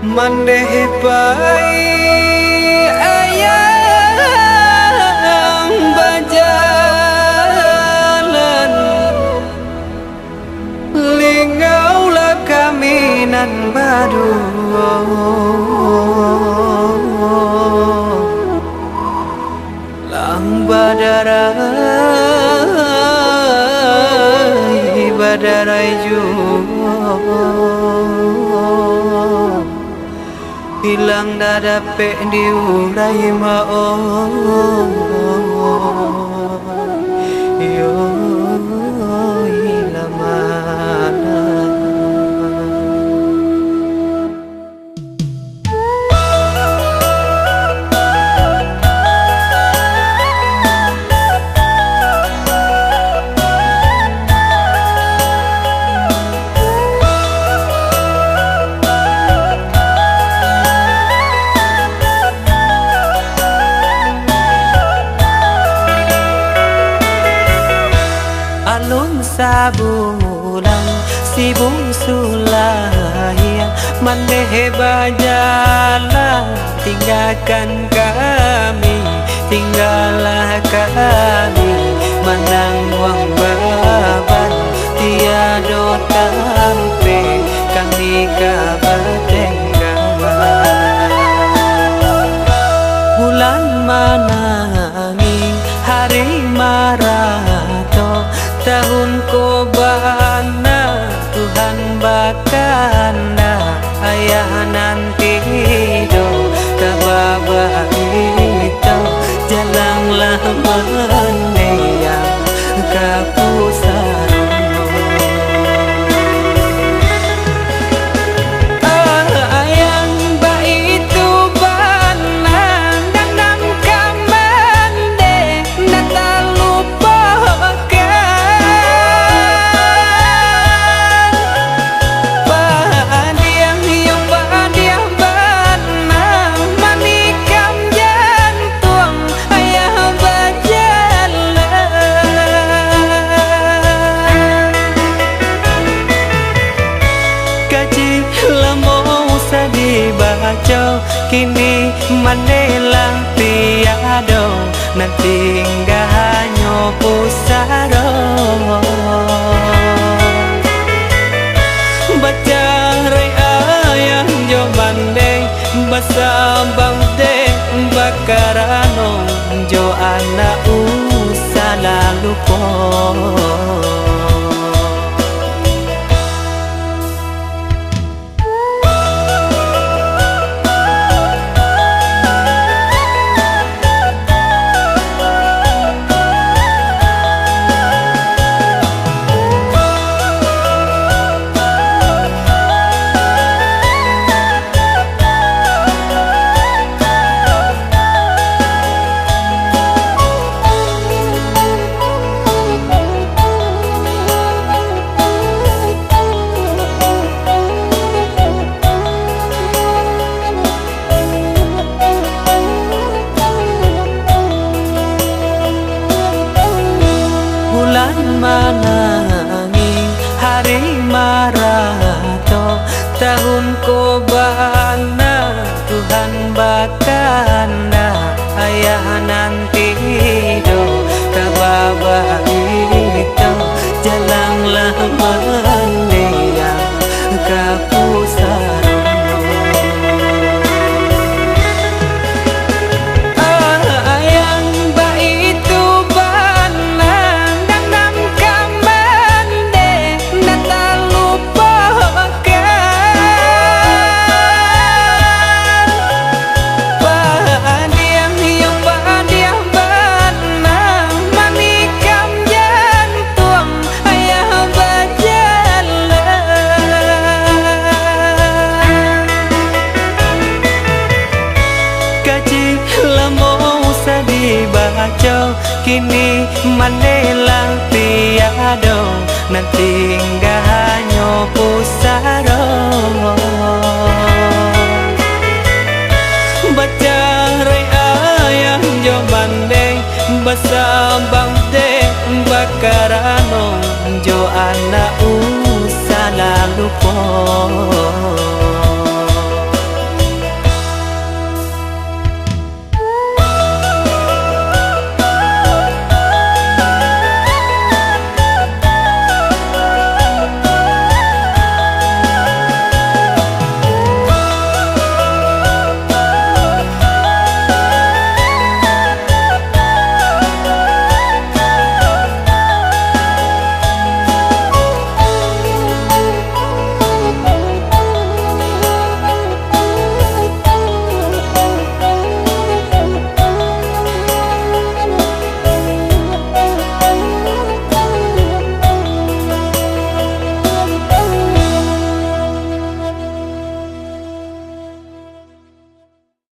Mandeh pai ayam bajalan lingaulah kaminan badu lang badarai juga hilang dadape diurai mao yo hilamana alun sabulan si bungsu lahir maneh bajalan tinggalkan kami tinggallah kami menang wang baban tiada tampe kami kabatenggan bulan manangi hari marato tahun kobana Tuhan bakana ayah nanti do kababa itu jalanglah meneya kapusaro kini manelang tiado nanti enggak hanya pusaro baca rai ayang jo bandeng basambang de bakarano jo anak usala lupo manangi hari marato tahun kobana Tuhan bakana ayah nanti do kababa itu jalanglah meneya kapusaro kini manelang tiado nanti enggak hanya pusaro baca rai ayang jo bandeng basambang de bakarano jo anak usala lupo